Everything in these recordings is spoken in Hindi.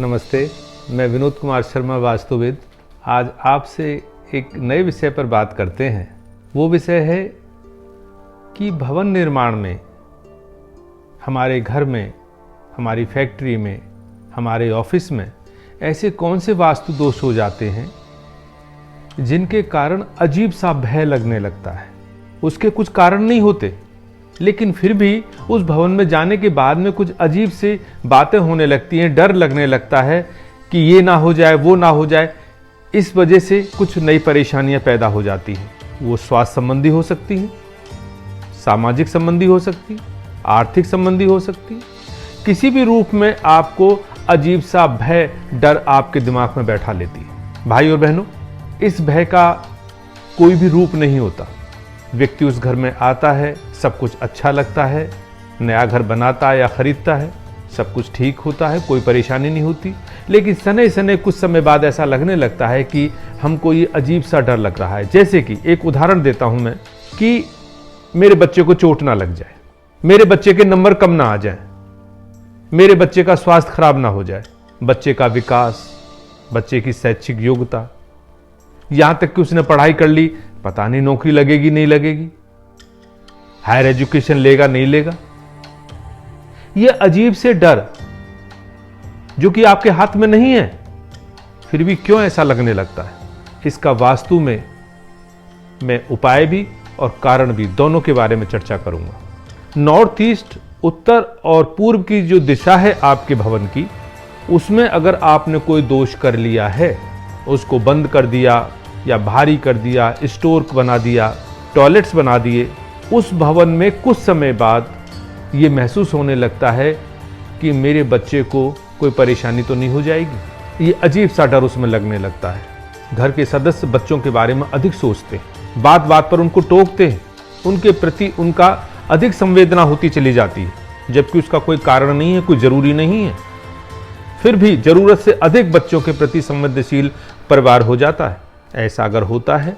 नमस्ते, मैं विनोद कुमार शर्मा वास्तुविद। आज आपसे एक नए विषय पर बात करते हैं। वो विषय है कि भवन निर्माण में, हमारे घर में, हमारी फैक्ट्री में, हमारे ऑफिस में ऐसे कौन से वास्तु दोष हो जाते हैं जिनके कारण अजीब सा भय लगने लगता है। उसके कुछ कारण नहीं होते, लेकिन फिर भी उस भवन में जाने के बाद में कुछ अजीब सी बातें होने लगती हैं, डर लगने लगता है कि ये ना हो जाए, वो ना हो जाए। इस वजह से कुछ नई परेशानियां पैदा हो जाती हैं। वो स्वास्थ्य संबंधी हो सकती हैं, सामाजिक संबंधी हो सकती, आर्थिक संबंधी हो सकती। किसी भी रूप में आपको अजीब सा भय, डर आपके दिमाग में बैठा लेती है। भाई और बहनों, इस भय का कोई भी रूप नहीं होता। व्यक्ति उस घर में आता है, सब कुछ अच्छा लगता है, नया घर बनाता है या खरीदता है, सब कुछ ठीक होता है, कोई परेशानी नहीं होती। लेकिन सने सने कुछ समय बाद ऐसा लगने लगता है कि हमको ये अजीब सा डर लग रहा है। जैसे कि एक उदाहरण देता हूं मैं, कि मेरे बच्चे को चोट ना लग जाए, मेरे बच्चे के नंबर कम ना आ जाए, मेरे बच्चे का स्वास्थ्य खराब ना हो जाए, बच्चे का विकास, बच्चे की शैक्षिक योग्यता, यहां तक कि उसने पढ़ाई कर ली, पता नहीं नौकरी लगेगी नहीं लगेगी, हायर एजुकेशन लेगा नहीं लेगा। ये अजीब से डर जो कि आपके हाथ में नहीं है, फिर भी क्यों ऐसा लगने लगता है, इसका वास्तु में मैं उपाय भी और कारण भी दोनों के बारे में चर्चा करूंगा। नॉर्थ ईस्ट, उत्तर और पूर्व की जो दिशा है आपके भवन की, उसमें अगर आपने कोई दोष कर लिया है, उसको बंद कर दिया या भारी कर दिया, स्टोर बना दिया, टॉयलेट्स बना दिए, उस भवन में कुछ समय बाद ये महसूस होने लगता है कि मेरे बच्चे को कोई परेशानी तो नहीं हो जाएगी। ये अजीब सा डर उसमें लगने लगता है। घर के सदस्य बच्चों के बारे में अधिक सोचते हैं, बात बात पर उनको टोकते हैं, उनके प्रति उनका अधिक संवेदना होती चली जाती है, जबकि उसका कोई कारण नहीं है, कोई जरूरी नहीं है। फिर भी जरूरत से अधिक बच्चों के प्रति संवेदनशील परिवार हो जाता है। ऐसा अगर होता है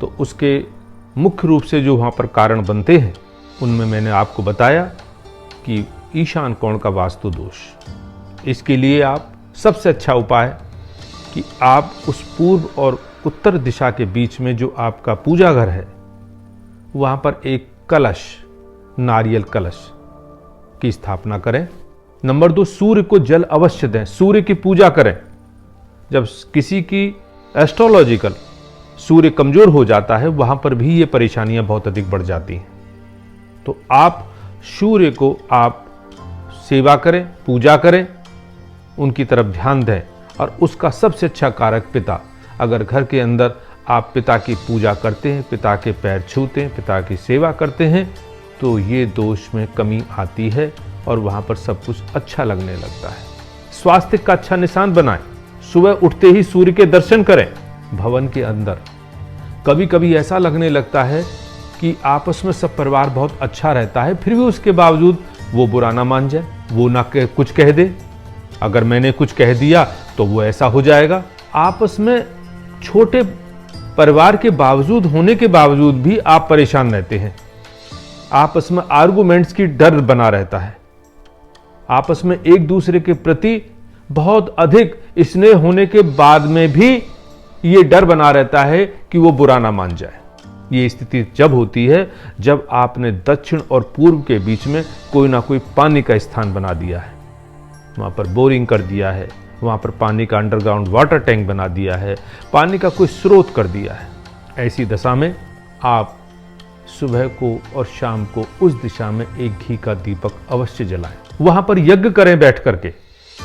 तो उसके मुख्य रूप से जो वहाँ पर कारण बनते हैं, उनमें मैंने आपको बताया कि ईशान कोण का वास्तु दोष। इसके लिए आप सबसे अच्छा उपाय कि आप उस पूर्व और उत्तर दिशा के बीच में जो आपका पूजा घर है, वहाँ पर एक कलश, नारियल कलश की स्थापना करें। नंबर 2, सूर्य को जल अवश्य दें, सूर्य की पूजा करें। जब किसी की एस्ट्रोलॉजिकल सूर्य कमजोर हो जाता है, वहां पर भी ये परेशानियां बहुत अधिक बढ़ जाती हैं। तो आप सूर्य को आप सेवा करें, पूजा करें, उनकी तरफ ध्यान दें। और उसका सबसे अच्छा कारक पिता। अगर घर के अंदर आप पिता की पूजा करते हैं, पिता के पैर छूते हैं, पिता की सेवा करते हैं, तो ये दोष में कमी आती है और वहां पर सब कुछ अच्छा लगने लगता है। स्वास्थ्य का अच्छा निशान बनाएं। सुबह उठते ही सूर्य के दर्शन करें। भवन के अंदर कभी कभी ऐसा लगने लगता है कि आपस में सब परिवार बहुत अच्छा रहता है, फिर भी उसके बावजूद वो बुरा ना मान जाए, वो ना कुछ कह दे। अगर मैंने कुछ कह दिया तो वो ऐसा हो जाएगा। आपस में छोटे परिवार के बावजूद होने के बावजूद भी आप परेशान रहते हैं। आपस में आर्गुमेंट्स की डर बना रहता है। आपस में एक दूसरे के प्रति बहुत अधिक स्नेह होने के बाद में भी ये डर बना रहता है कि वो बुरा ना मान जाए। ये स्थिति जब होती है जब आपने दक्षिण और पूर्व के बीच में कोई ना कोई पानी का स्थान बना दिया है, वहां पर बोरिंग कर दिया है, वहां पर पानी का अंडरग्राउंड वाटर टैंक बना दिया है, पानी का कोई स्रोत कर दिया है। ऐसी दशा में आप सुबह को और शाम को उस दिशा में एक घी का दीपक अवश्य जलाएं। वहां पर यज्ञ करें बैठ करके।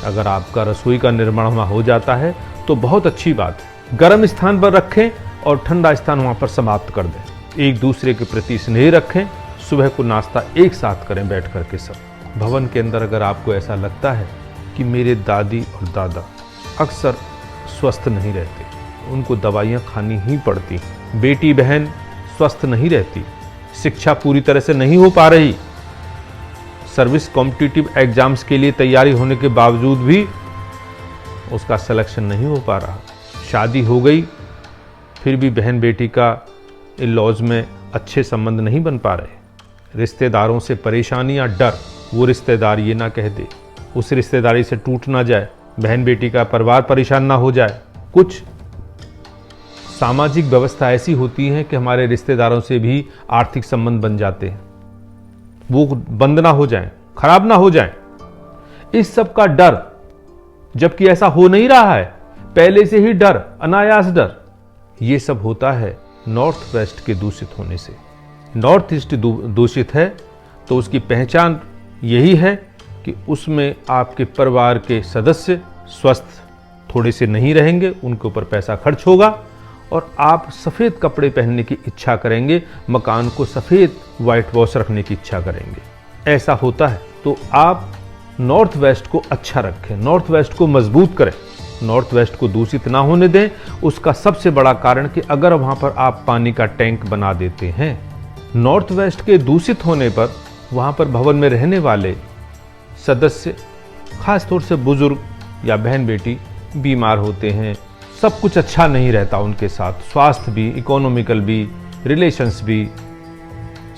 अगर आपका रसोई का निर्माण वहां हो जाता है तो बहुत अच्छी बात है। गर्म स्थान पर रखें और ठंडा स्थान वहां पर समाप्त कर दें। एक दूसरे के प्रति स्नेह रखें। सुबह को नाश्ता एक साथ करें बैठ करके सब। भवन के अंदर अगर आपको ऐसा लगता है कि मेरे दादी और दादा अक्सर स्वस्थ नहीं रहते, उनको दवाइयाँ खानी ही पड़ती, बेटी बहन स्वस्थ नहीं रहती, शिक्षा पूरी तरह से नहीं हो पा रही, सर्विस कॉम्पिटिटिव एग्जाम्स के लिए तैयारी होने के बावजूद भी उसका सिलेक्शन नहीं हो पा रहा, शादी हो गई फिर भी बहन बेटी का इन लॉज में अच्छे संबंध नहीं बन पा रहे, रिश्तेदारों से परेशानी या डर, वो रिश्तेदार ये ना कह दे, उस रिश्तेदारी से टूट ना जाए, बहन बेटी का परिवार परेशान ना हो जाए। कुछ सामाजिक व्यवस्था ऐसी होती है कि हमारे रिश्तेदारों से भी आर्थिक संबंध बन जाते हैं, वो बंद ना हो जाएं, खराब ना हो जाएं। इस सब का डर, जबकि ऐसा हो नहीं रहा है, पहले से ही डर, अनायास डर, ये सब होता है नॉर्थ वेस्ट के दूषित होने से। नॉर्थ ईस्ट दूषित है तो उसकी पहचान यही है कि उसमें आपके परिवार के सदस्य स्वस्थ थोड़े से नहीं रहेंगे, उनके ऊपर पैसा खर्च होगा और आप सफ़ेद कपड़े पहनने की इच्छा करेंगे, मकान को सफ़ेद वाइट वॉश रखने की इच्छा करेंगे। ऐसा होता है। तो आप नॉर्थ वेस्ट को अच्छा रखें, नॉर्थ वेस्ट को मजबूत करें, नॉर्थ वेस्ट को दूषित ना होने दें। उसका सबसे बड़ा कारण कि अगर वहाँ पर आप पानी का टैंक बना देते हैं, नॉर्थ वेस्ट के दूषित होने पर वहाँ पर भवन में रहने वाले सदस्य, खास तौर से बुजुर्ग या बहन बेटी बीमार होते हैं, सब कुछ अच्छा नहीं रहता उनके साथ, स्वास्थ्य भी, इकोनॉमिकल भी, रिलेशंस भी,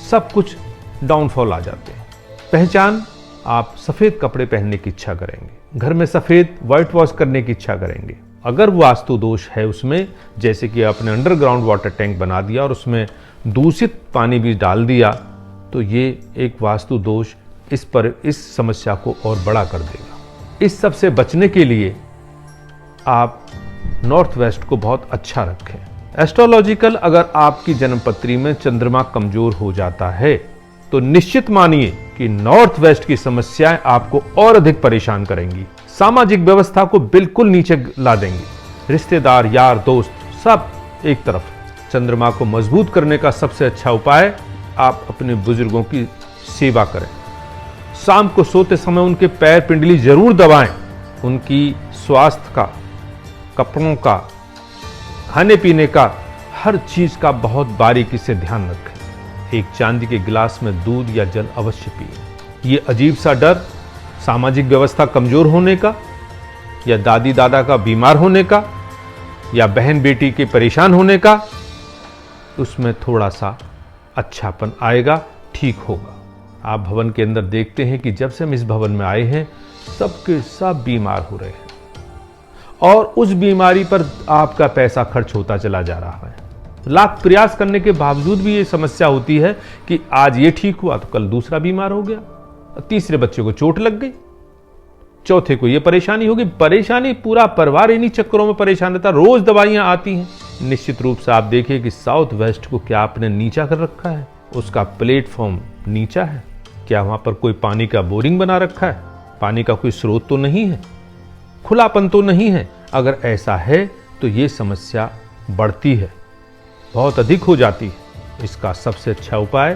सब कुछ डाउनफॉल आ जाते हैं। पहचान, आप सफ़ेद कपड़े पहनने की इच्छा करेंगे, घर में सफ़ेद वाइट वॉश करने की इच्छा करेंगे। अगर वास्तु दोष है उसमें, जैसे कि आपने अंडरग्राउंड वाटर टैंक बना दिया और उसमें दूषित पानी भी डाल दिया, तो ये एक वास्तु दोष इस समस्या को और बड़ा कर देगा। इस सब से बचने के लिए आप नॉर्थ वेस्ट को बहुत अच्छा रखें। एस्ट्रोलॉजिकल, अगर आपकी जन्मपत्री में चंद्रमा कमजोर हो जाता है तो निश्चित मानिए कि नॉर्थ वेस्ट की समस्याएं आपको और अधिक परेशान करेंगी, सामाजिक व्यवस्था को बिल्कुल नीचे ला देंगी, रिश्तेदार, यार, दोस्त सब एक तरफ। चंद्रमा को मजबूत करने का सबसे अच्छा उपाय, आप अपने बुजुर्गों की सेवा करें। शाम को सोते समय उनके पैर पिंडली जरूर दबाएं, उनकी स्वास्थ्य का, कपड़ों का, खाने पीने का, हर चीज का बहुत बारीकी से ध्यान रखें। एक चांदी के गिलास में दूध या जल अवश्य पिए। ये अजीब सा डर सामाजिक व्यवस्था कमजोर होने का, या दादी दादा का बीमार होने का, या बहन बेटी के परेशान होने का, उसमें थोड़ा सा अच्छापन आएगा, ठीक होगा। आप भवन के अंदर देखते हैं कि जब से हम इस भवन में आए हैं, सबके सब बीमार हो रहे हैं और उस बीमारी पर आपका पैसा खर्च होता चला जा रहा है। लाख प्रयास करने के बावजूद भी ये समस्या होती है कि आज ये ठीक हुआ तो कल दूसरा बीमार हो गया, तीसरे बच्चे को चोट लग गई, चौथे को ये परेशानी हो गई। परेशानी, पूरा परिवार इन्हीं चक्करों में परेशान रहता, रोज दवाइयां आती हैं। निश्चित रूप से आप देखिए कि साउथ वेस्ट को क्या आपने नीचा कर रखा है, उसका प्लेटफॉर्म नीचा है। क्या वहां पर कोई पानी का बोरिंग बना रखा है, पानी का कोई स्रोत तो नहीं है, खुलापन तो नहीं है। अगर ऐसा है तो ये समस्या बढ़ती है, बहुत अधिक हो जाती है। इसका सबसे अच्छा उपाय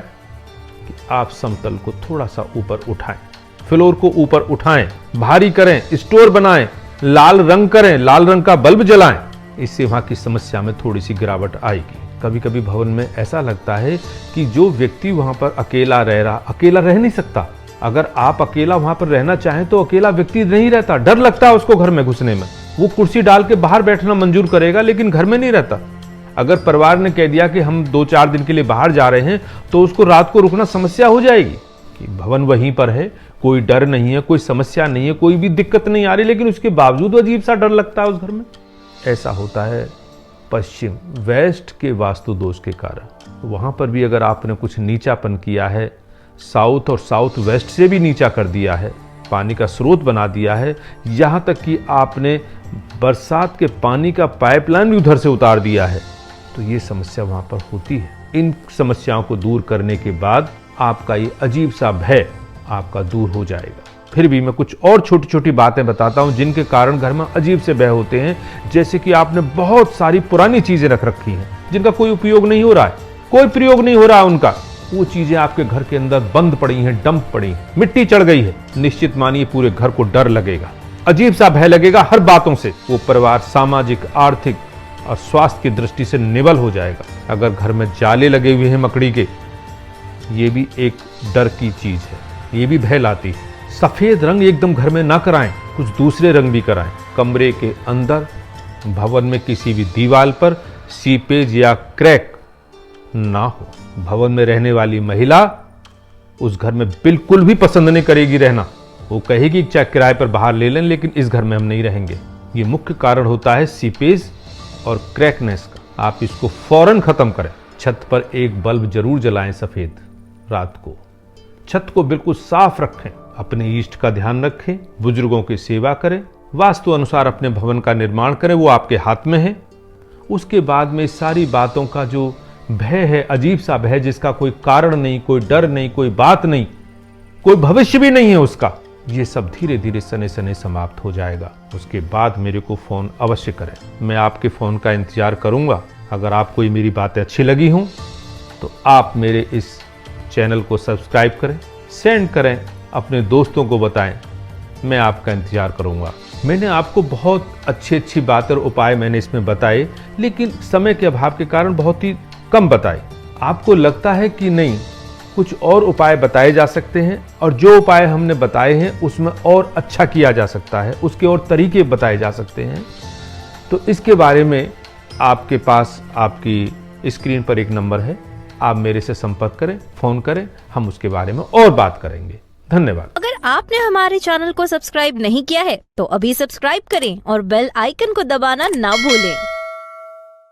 कि आप समतल को थोड़ा सा ऊपर उठाएं, फ्लोर को ऊपर उठाएं, भारी करें, स्टोर बनाएं, लाल रंग करें, लाल रंग का बल्ब जलाएं। इससे वहां की समस्या में थोड़ी सी गिरावट आएगी। कभी कभी भवन में ऐसा लगता है कि जो व्यक्ति वहां पर अकेला रह नहीं सकता। अगर आप अकेला वहां पर रहना चाहें तो अकेला व्यक्ति नहीं रहता, डर लगता है उसको घर में घुसने में। वो कुर्सी डाल के बाहर बैठना मंजूर करेगा लेकिन घर में नहीं रहता। अगर परिवार ने कह दिया कि हम 2-4 दिन के लिए बाहर जा रहे हैं तो उसको रात को रुकना समस्या हो जाएगी कि भवन वहीं पर है, कोई डर नहीं है, कोई समस्या नहीं है, कोई भी दिक्कत नहीं आ रही, लेकिन उसके बावजूद अजीब सा डर लगता है उस घर में। ऐसा होता है पश्चिम वेस्ट के वास्तु दोष के कारण। वहां पर भी अगर आपने कुछ नीचापन किया है, साउथ और साउथ वेस्ट से भी नीचा कर दिया है, पानी का स्रोत बना दिया है, यहां तक कि आपने बरसात के पानी का पाइपलाइन भी उधर से उतार दिया है, तो ये समस्या वहां पर होती है। इन समस्याओं को दूर करने के बाद आपका ये अजीब सा भय आपका दूर हो जाएगा। फिर भी मैं कुछ और छोटी छोटी बातें बताता हूं जिनके कारण घर में अजीब से भय होते हैं। जैसे कि आपने बहुत सारी पुरानी चीजें रख रखी हैं जिनका कोई उपयोग नहीं हो रहा है, कोई प्रयोग नहीं हो रहा है उनका, वो चीजें आपके घर के अंदर बंद पड़ी हैं, डंप पड़ी, मिट्टी चढ़ गई है। निश्चित मानिए पूरे घर को डर लगेगा, अजीब सा भय लगेगा हर बातों से। वो परिवार सामाजिक, आर्थिक और स्वास्थ्य की दृष्टि से निवल हो जाएगा। अगर घर में जाले लगे हुए हैं मकड़ी के, ये भी एक डर की चीज है, ये भी भय लाती है। सफेद रंग एकदम घर में ना कराएं, कुछ दूसरे रंग भी कराएं। कमरे के अंदर, भवन में किसी भी दीवार पर सीपेज या क्रैक ना हो। भवन में रहने वाली महिला उस घर में बिल्कुल भी पसंद नहीं करेगी रहना। वो कहेगी चाहे किराए पर बाहर ले लें, लेकिन इस घर में हम नहीं रहेंगे। ये मुख्य कारण होता है सीपेज और क्रैकनेस का। आप इसको फौरन खत्म करें। छत पर एक बल्ब जरूर जलाएं सफेद रात को। छत को बिल्कुल साफ रखें। अपने इष्ट का ध्यान रखें। बुजुर्गों की सेवा करें। वास्तु अनुसार अपने भवन का निर्माण करें, वो आपके हाथ में है। उसके बाद में सारी बातों का जो भय है, अजीब सा भय जिसका कोई कारण नहीं, कोई डर नहीं, कोई बात नहीं, कोई भविष्य भी नहीं है उसका, ये सब धीरे धीरे सने सने समाप्त हो जाएगा। उसके बाद मेरे को फोन अवश्य करें। मैं आपके फोन का इंतजार करूंगा। अगर आपको ये मेरी बातें अच्छी लगी हों तो आप मेरे इस चैनल को सब्सक्राइब करें, सेंड करें, अपने दोस्तों को बताएं। मैं आपका इंतजार करूंगा। मैंने आपको बहुत अच्छी बातें और उपाय मैंने इसमें बताए, लेकिन समय के अभाव के कारण बहुत ही कम बताए। आपको लगता है कि नहीं कुछ और उपाय बताए जा सकते हैं, और जो उपाय हमने बताए हैं उसमें और अच्छा किया जा सकता है, उसके और तरीके बताए जा सकते हैं, तो इसके बारे में आपके पास आपकी स्क्रीन पर एक नंबर है, आप मेरे से संपर्क करें, फोन करें, हम उसके बारे में और बात करेंगे। धन्यवाद। अगर आपने हमारे चैनल को सब्सक्राइब नहीं किया है तो अभी सब्सक्राइब करें और बेल आइकन को दबाना ना भूलें।